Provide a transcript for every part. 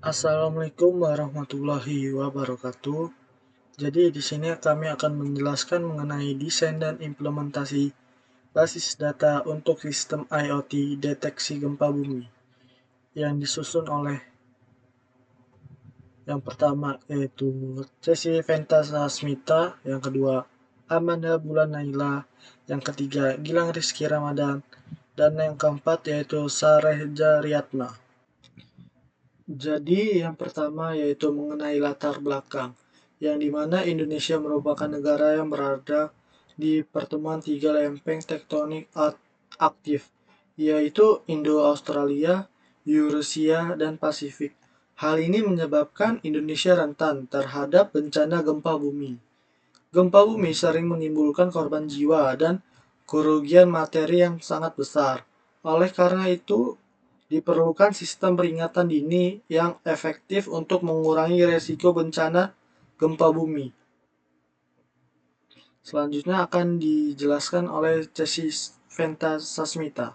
Assalamualaikum warahmatullahi wabarakatuh. Jadi di sini kami akan menjelaskan mengenai desain dan implementasi basis data untuk sistem IoT deteksi gempa bumi yang disusun oleh yang pertama yaitu Ceci Venta Sasmita, yang kedua Amanda Bulan Naila, yang ketiga Gilang Rizky Ramadan, dan yang keempat yaitu Sarehja Riyatna. Jadi yang pertama yaitu mengenai latar belakang, yang dimana Indonesia merupakan negara yang berada di pertemuan tiga lempeng tektonik aktif, yaitu Indo-Australia, Eurasia, dan Pasifik. Hal ini menyebabkan Indonesia rentan terhadap bencana gempa bumi. Gempa bumi sering menimbulkan korban jiwa dan kerugian materi yang sangat besar. Oleh karena itu, diperlukan sistem peringatan dini yang efektif untuk mengurangi resiko bencana gempa bumi. Selanjutnya akan dijelaskan oleh Cesi Venta Sasmita.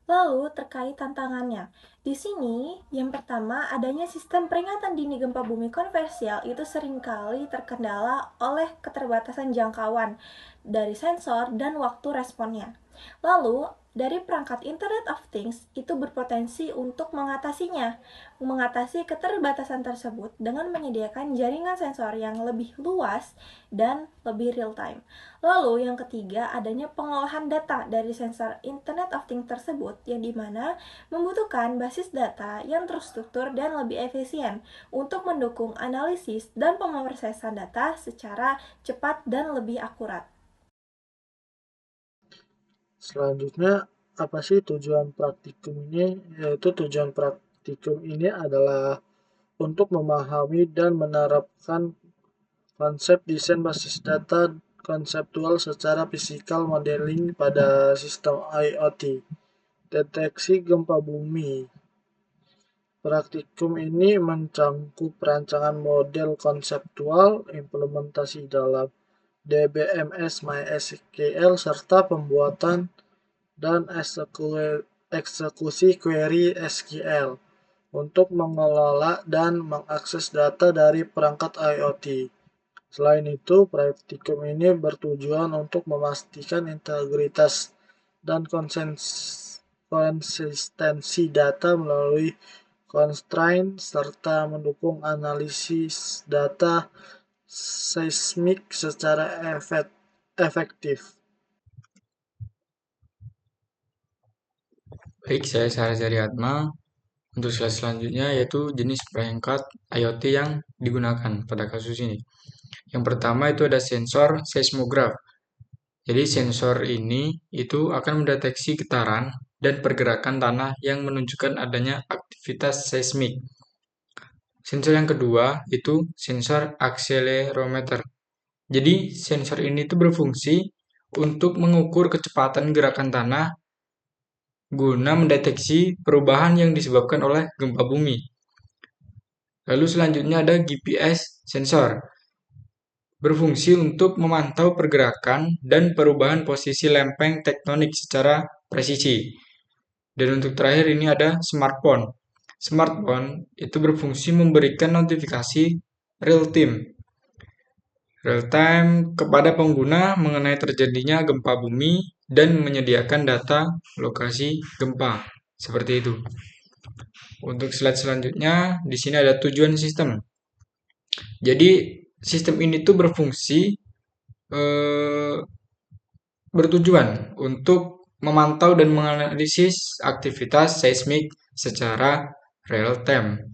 Lalu, terkait tantangannya. Di sini, yang pertama, adanya sistem peringatan dini gempa bumi konvensional itu seringkali terkendala oleh keterbatasan jangkauan dari sensor dan waktu responnya. Lalu, dari perangkat Internet of Things itu berpotensi untuk mengatasi keterbatasan tersebut dengan menyediakan jaringan sensor yang lebih luas dan lebih real time. Lalu yang ketiga, adanya pengolahan data dari sensor Internet of Things tersebut yang dimana membutuhkan basis data yang terstruktur dan lebih efisien untuk mendukung analisis dan pemrosesan data secara cepat dan lebih akurat. Selanjutnya, apa sih tujuan praktikum ini? Yaitu tujuan praktikum ini adalah untuk memahami dan menerapkan konsep desain basis data konseptual secara fisikal modeling pada sistem IoT. Deteksi gempa bumi. Praktikum ini mencangkup perancangan model konseptual, implementasi dalam DBMS MySQL, serta pembuatan dan eksekusi query SQL untuk mengelola dan mengakses data dari perangkat IoT. Selain itu, praktikum ini bertujuan untuk memastikan integritas dan konsistensi data melalui constraint serta mendukung analisis data seismik secara efektif. Baik, saya Sarah Atma. Untuk slide selanjutnya yaitu jenis perangkat IoT yang digunakan pada kasus ini. Yang pertama itu ada sensor seismograf. Jadi sensor ini itu akan mendeteksi getaran dan pergerakan tanah yang menunjukkan adanya aktivitas seismik. Sensor yang kedua itu sensor akselerometer. Jadi sensor ini itu berfungsi untuk mengukur kecepatan gerakan tanah guna mendeteksi perubahan yang disebabkan oleh gempa bumi. Lalu selanjutnya ada GPS sensor, berfungsi untuk memantau pergerakan dan perubahan posisi lempeng tektonik secara presisi. Dan untuk terakhir ini ada smartphone. Smartphone itu berfungsi memberikan notifikasi real time kepada pengguna mengenai terjadinya gempa bumi dan menyediakan data lokasi gempa. Seperti itu. Untuk slide selanjutnya, di sini ada tujuan sistem. Jadi sistem ini tuh eh, bertujuan untuk memantau dan menganalisis aktivitas seismik secara real time,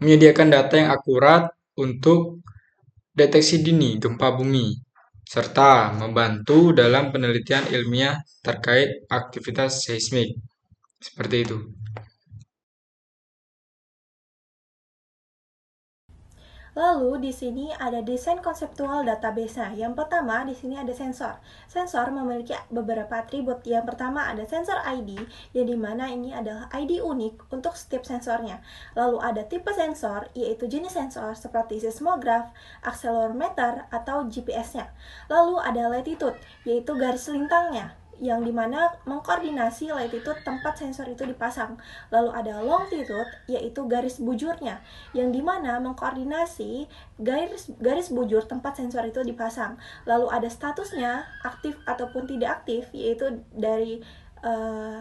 menyediakan data yang akurat untuk deteksi dini gempa bumi, serta membantu dalam penelitian ilmiah terkait aktivitas seismik. Seperti itu. Lalu di sini ada desain konseptual database-nya. Yang pertama di sini ada sensor. Sensor memiliki beberapa atribut. Yang pertama ada sensor ID, yang dimana ini adalah ID unik untuk setiap sensornya. Lalu ada tipe sensor, yaitu jenis sensor seperti seismograf, akselerometer, atau GPS-nya. Lalu ada latitude, yaitu garis lintangnya, yang dimana mengkoordinasi latitude tempat sensor itu dipasang. Lalu ada longitude, yaitu garis bujurnya, yang dimana mengkoordinasi garis bujur tempat sensor itu dipasang. Lalu ada statusnya, aktif ataupun tidak aktif, yaitu dari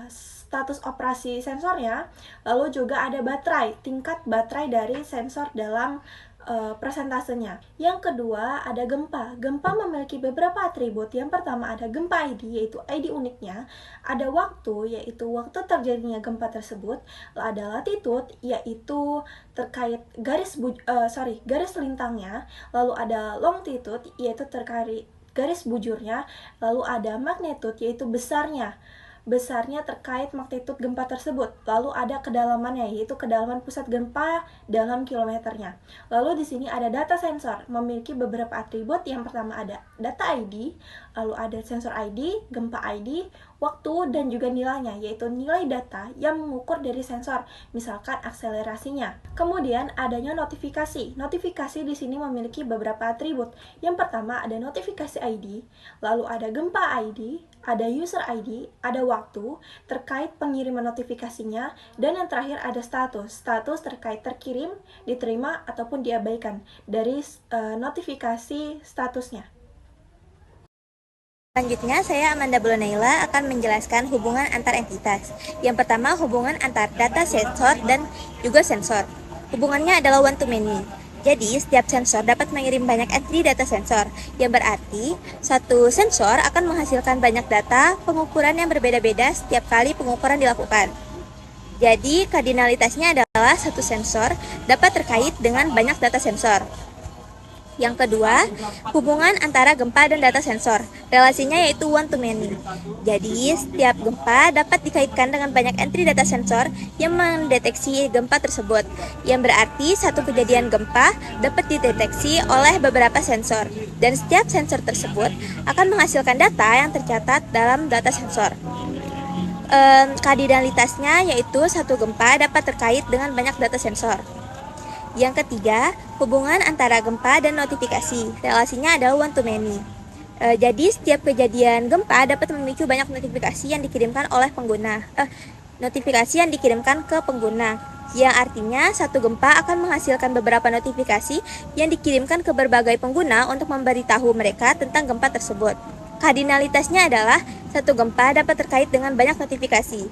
status operasi sensornya. Lalu juga ada baterai, tingkat baterai dari sensor dalam persentasenya. Yang kedua ada gempa. Gempa memiliki beberapa atribut. Yang pertama ada gempa ID, yaitu ID uniknya. Ada waktu, yaitu waktu terjadinya gempa tersebut. Ada latitude, yaitu terkait garis lintangnya. Lalu ada longitude, yaitu terkait garis bujurnya. Lalu ada magnitude, yaitu besarnya terkait magnitudo gempa tersebut. Lalu ada kedalamannya, yaitu kedalaman pusat gempa dalam kilometernya. Lalu di sini ada data sensor, memiliki beberapa atribut. Yang pertama ada data ID, lalu ada sensor ID, gempa ID, waktu, dan juga nilainya, yaitu nilai data yang mengukur dari sensor, misalkan akselerasinya. Kemudian adanya notifikasi. Notifikasi di sini memiliki beberapa atribut. Yang pertama ada notifikasi ID, lalu ada gempa ID, ada user ID, ada waktu terkait pengiriman notifikasinya, dan yang terakhir ada status terkait terkirim, diterima, ataupun diabaikan dari notifikasi statusnya. Selanjutnya, saya Amanda Bolonaila akan menjelaskan hubungan antar entitas. Yang pertama, hubungan antar data sensor dan juga sensor. Hubungannya adalah one to many. Jadi, setiap sensor dapat mengirim banyak entry data sensor, yang berarti satu sensor akan menghasilkan banyak data pengukuran yang berbeda-beda setiap kali pengukuran dilakukan. Jadi, kardinalitasnya adalah satu sensor dapat terkait dengan banyak data sensor. Yang kedua, hubungan antara gempa dan data sensor. Relasinya yaitu one to many. Jadi, setiap gempa dapat dikaitkan dengan banyak entry data sensor yang mendeteksi gempa tersebut. Yang berarti satu kejadian gempa dapat dideteksi oleh beberapa sensor. Dan setiap sensor tersebut akan menghasilkan data yang tercatat dalam data sensor. Kardinalitasnya yaitu satu gempa dapat terkait dengan banyak data sensor. Yang ketiga, hubungan antara gempa dan notifikasi. Relasinya adalah one to many. Jadi setiap kejadian gempa dapat memicu banyak notifikasi yang dikirimkan oleh pengguna. Notifikasi yang dikirimkan ke pengguna, yang artinya satu gempa akan menghasilkan beberapa notifikasi yang dikirimkan ke berbagai pengguna untuk memberitahu mereka tentang gempa tersebut. Kardinalitasnya adalah satu gempa dapat terkait dengan banyak notifikasi.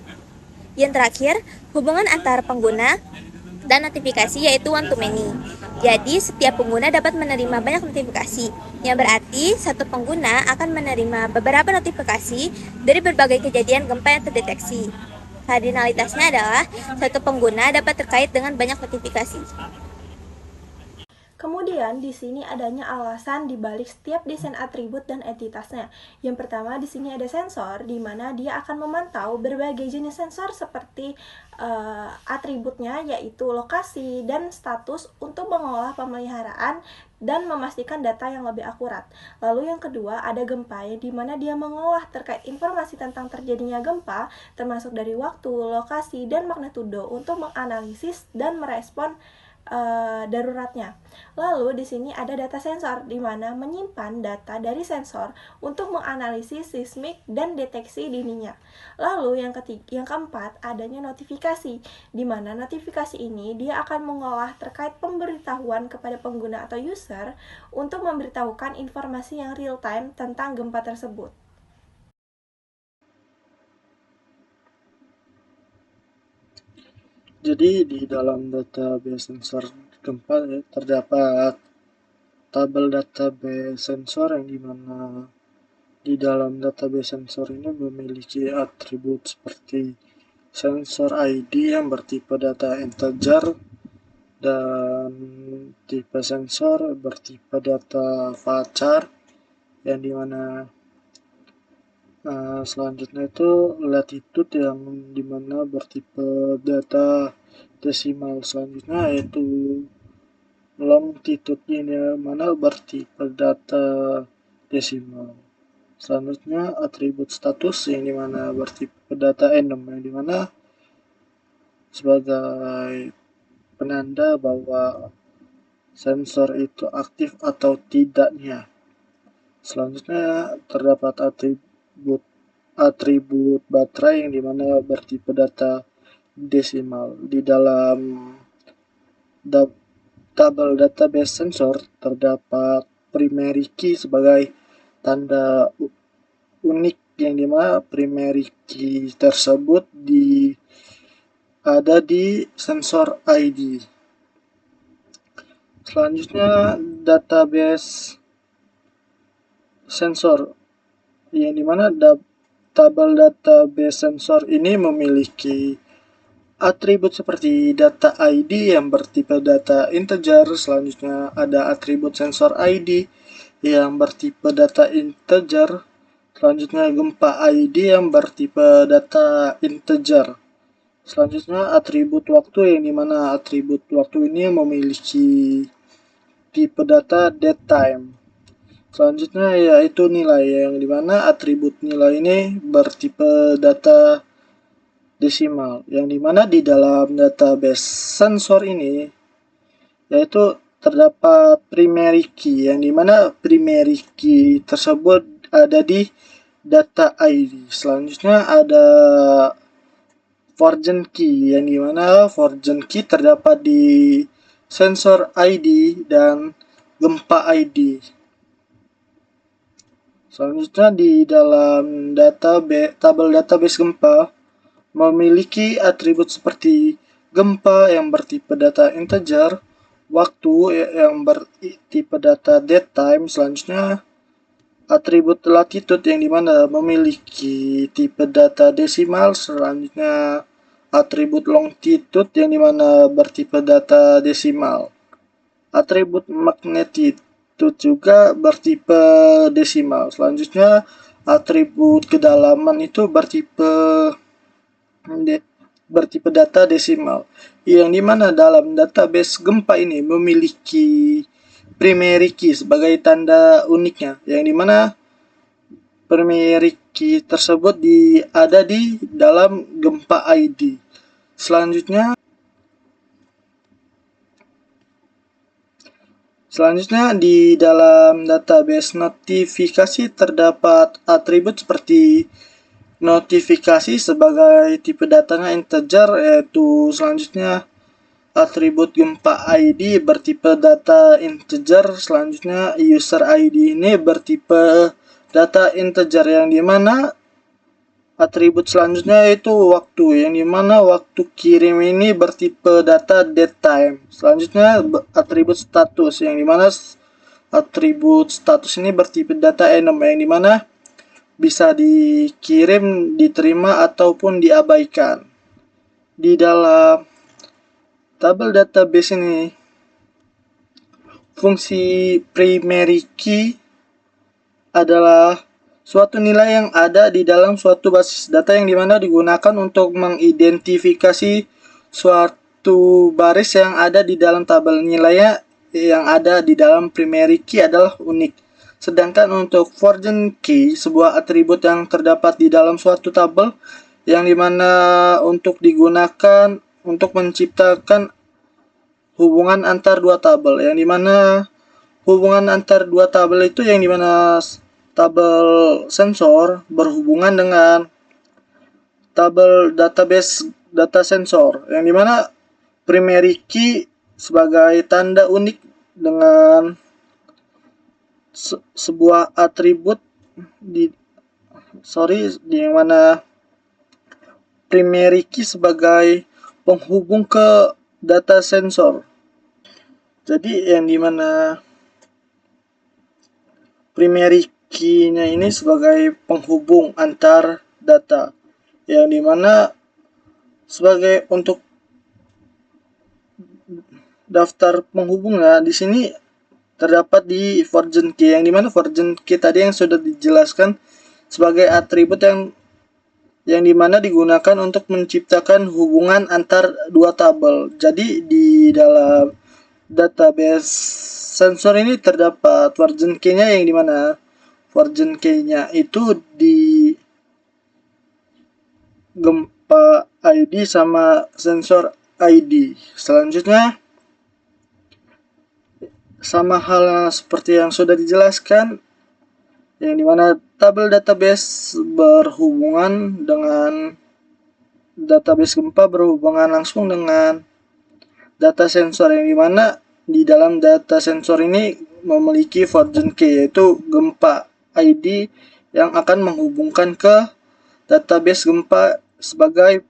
Yang terakhir, hubungan antara pengguna dan notifikasi yaitu one to many. Jadi setiap pengguna dapat menerima banyak notifikasi, yang berarti satu pengguna akan menerima beberapa notifikasi dari berbagai kejadian gempa yang terdeteksi. Kardinalitasnya adalah satu pengguna dapat terkait dengan banyak notifikasi. Kemudian di sini adanya alasan di balik setiap desain atribut dan entitasnya. Yang pertama di sini ada sensor, di mana dia akan memantau berbagai jenis sensor seperti atributnya, yaitu lokasi dan status untuk mengolah pemeliharaan dan memastikan data yang lebih akurat. Lalu yang kedua ada gempa, di mana dia mengolah terkait informasi tentang terjadinya gempa, termasuk dari waktu, lokasi, dan magnitudo untuk menganalisis dan merespon daruratnya. Lalu di sini ada data sensor, di mana menyimpan data dari sensor untuk menganalisis seismik dan deteksi dininya. Lalu yang keempat adanya notifikasi, di mana notifikasi ini dia akan mengolah terkait pemberitahuan kepada pengguna atau user untuk memberitahukan informasi yang real time tentang gempa tersebut. Jadi di dalam database sensor gempa terdapat tabel database sensor yang dimana di dalam database sensor ini memiliki atribut seperti sensor ID yang bertipe data integer dan tipe sensor bertipe data varchar yang dimana selanjutnya itu latitude yang dimana bertipe data desimal. Selanjutnya yaitu longitude yang mana bertipe data desimal. Selanjutnya atribut status yang dimana bertipe data enum, yang dimana sebagai penanda bahwa sensor itu aktif atau tidaknya. Selanjutnya terdapat atribut atribut baterai yang dimana bertipe data desimal. Di dalam tabel database sensor terdapat primary key sebagai tanda unik yang dimana primary key tersebut ada di sensor ID. Selanjutnya database sensor yang dimana tabel database sensor ini memiliki atribut seperti data ID yang bertipe data integer. Selanjutnya ada atribut sensor ID yang bertipe data integer. Selanjutnya gempa ID yang bertipe data integer. Selanjutnya atribut waktu yang dimana atribut waktu ini memiliki tipe data datetime. Selanjutnya yaitu nilai yang dimana atribut nilai ini bertipe data desimal, yang dimana di dalam database sensor ini yaitu terdapat primary key, yang dimana primary key tersebut ada di data ID. Selanjutnya ada foreign key, yang dimana foreign key terdapat di sensor ID dan gempa ID. Selanjutnya di dalam tabel database gempa memiliki atribut seperti gempa yang bertipe data integer, waktu yang bertipe data datetime. Selanjutnya atribut latitude yang dimana memiliki tipe data desimal. Selanjutnya atribut longitude yang dimana bertipe data desimal. Atribut magnitude juga bertipe desimal. Selanjutnya atribut kedalaman itu bertipe data desimal, yang dimana dalam database gempa ini memiliki primary key sebagai tanda uniknya, yang dimana primary key tersebut ada di dalam gempa ID. Selanjutnya di dalam database notifikasi terdapat atribut seperti notifikasi sebagai tipe datanya integer, yaitu selanjutnya atribut gempa ID bertipe data integer. Selanjutnya user ID ini bertipe data integer, yang dimana atribut selanjutnya yaitu waktu, yang dimana waktu kirim ini bertipe data datetime. Selanjutnya atribut status, yang dimana atribut status ini bertipe data enum, yang dimana bisa dikirim, diterima, ataupun diabaikan. Di dalam tabel database ini fungsi primary key adalah suatu nilai yang ada di dalam suatu basis data yang dimana digunakan untuk mengidentifikasi suatu baris yang ada di dalam tabel. Nilainya yang ada di dalam primary key adalah unik. Sedangkan untuk foreign key, sebuah atribut yang terdapat di dalam suatu tabel yang dimana untuk digunakan untuk menciptakan hubungan antar dua tabel, yang dimana hubungan antar dua tabel itu yang dimana tabel sensor berhubungan dengan tabel database data sensor, yang dimana primary key sebagai tanda unik dengan sebuah atribut yang mana primary key sebagai penghubung ke data sensor. Jadi yang dimana primary key-nya ini sebagai penghubung antar data, yang dimana sebagai untuk daftar penghubungnya di sini terdapat di foreign key, yang dimana foreign key tadi yang sudah dijelaskan sebagai atribut yang dimana digunakan untuk menciptakan hubungan antar dua tabel. Jadi di dalam database sensor ini terdapat foreign key-nya, yang dimana foreign key-nya itu di gempa ID sama sensor ID. Selanjutnya sama halnya seperti yang sudah dijelaskan, yang dimana tabel database berhubungan dengan database gempa berhubungan langsung dengan data sensor, yang dimana di dalam data sensor ini memiliki version key, yaitu gempa ID yang akan menghubungkan ke database gempa sebagai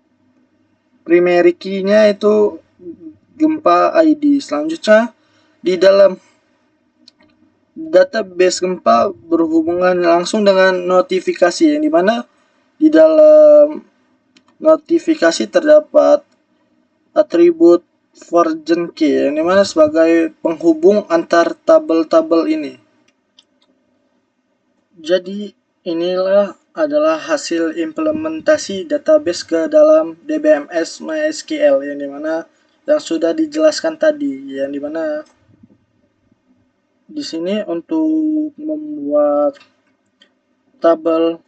primary key-nya itu gempa ID. Selanjutnya di dalam database gempa berhubungan langsung dengan notifikasi, yang dimana di dalam notifikasi terdapat atribut version key, yang dimana sebagai penghubung antar tabel-tabel ini. Jadi inilah adalah hasil implementasi database ke dalam DBMS MySQL, yang dimana yang sudah dijelaskan tadi, yang dimana di sini untuk membuat tabel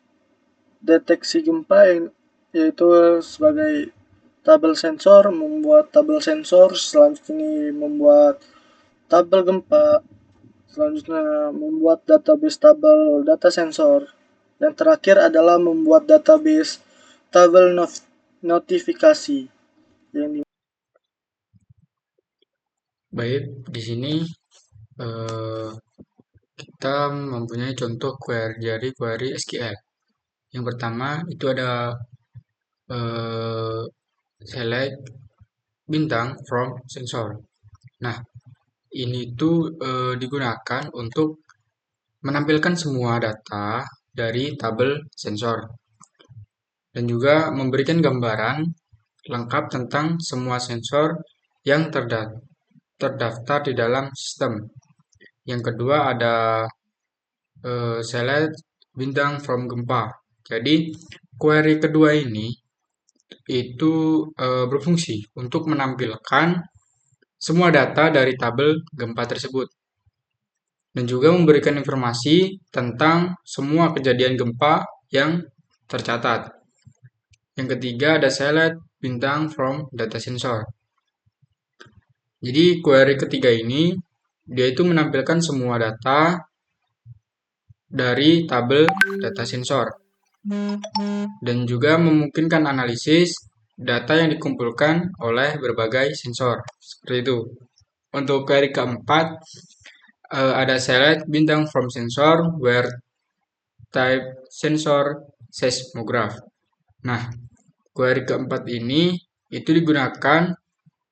deteksi gempa, yaitu sebagai tabel sensor, membuat tabel sensor, selanjutnya membuat tabel gempa, selanjutnya membuat database tabel data sensor, yang terakhir adalah membuat database tabel notifikasi. Baik, di sini kita mempunyai contoh query SQL. Yang pertama itu ada select bintang from sensor. Nah, ini tuh digunakan untuk menampilkan semua data dari tabel sensor dan juga memberikan gambaran lengkap tentang semua sensor yang terdaftar di dalam sistem. Yang kedua ada select bintang from gempa. Jadi query kedua ini itu berfungsi untuk menampilkan semua data dari tabel gempa tersebut dan juga memberikan informasi tentang semua kejadian gempa yang tercatat. Yang ketiga ada select bintang from data sensor. Jadi query ketiga ini dia itu menampilkan semua data dari tabel data sensor dan juga memungkinkan analisis data yang dikumpulkan oleh berbagai sensor. Seperti itu. Untuk query keempat ada select bintang from sensor where type sensor seismograph. Nah, query keempat ini itu digunakan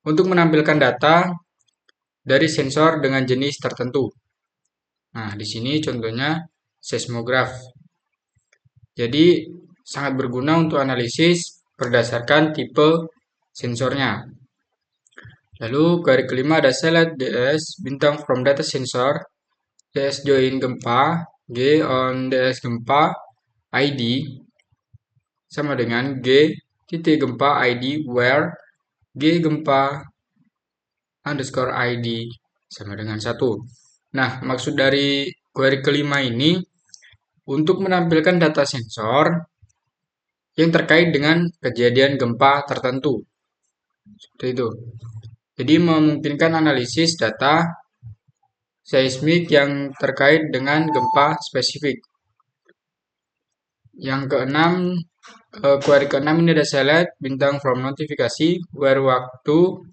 untuk menampilkan data dari sensor dengan jenis tertentu. Nah, di sini contohnya seismograph. Jadi sangat berguna untuk analisis berdasarkan tipe sensornya. Lalu query kelima ada select ds bintang from data sensor ds join gempa g on ds gempa id sama dengan g titik gempa id where g gempa underscore id sama dengan 1. Nah, maksud dari query kelima ini untuk menampilkan data sensor yang terkait dengan kejadian gempa tertentu. Seperti itu. Jadi memungkinkan analisis data seismik yang terkait dengan gempa spesifik. Yang keenam, query keenam ini ada select bintang from notifikasi where waktu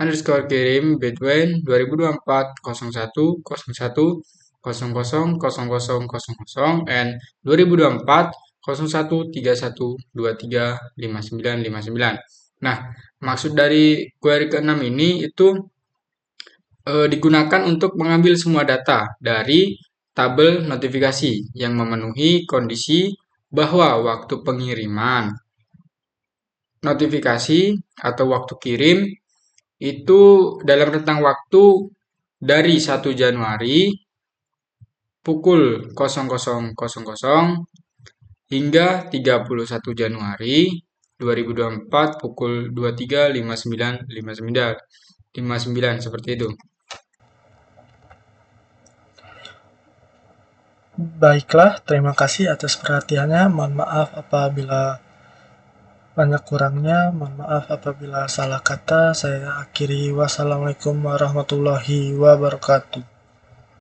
underscore kirim between 2024 01 01 00 and 2024 01 31 23 59 59. Nah, maksud dari query ke-6 ini itu digunakan untuk mengambil semua data dari tabel notifikasi yang memenuhi kondisi bahwa waktu pengiriman notifikasi atau waktu kirim itu dalam rentang waktu dari 1 Januari pukul 00.00 hingga 31 Januari 2024 pukul 23.59 seperti itu. Baiklah, terima kasih atas perhatiannya. Mohon maaf apabila banyak kurangnya, mohon maaf apabila salah kata. Saya akhiri. Wassalamualaikum warahmatullahi wabarakatuh.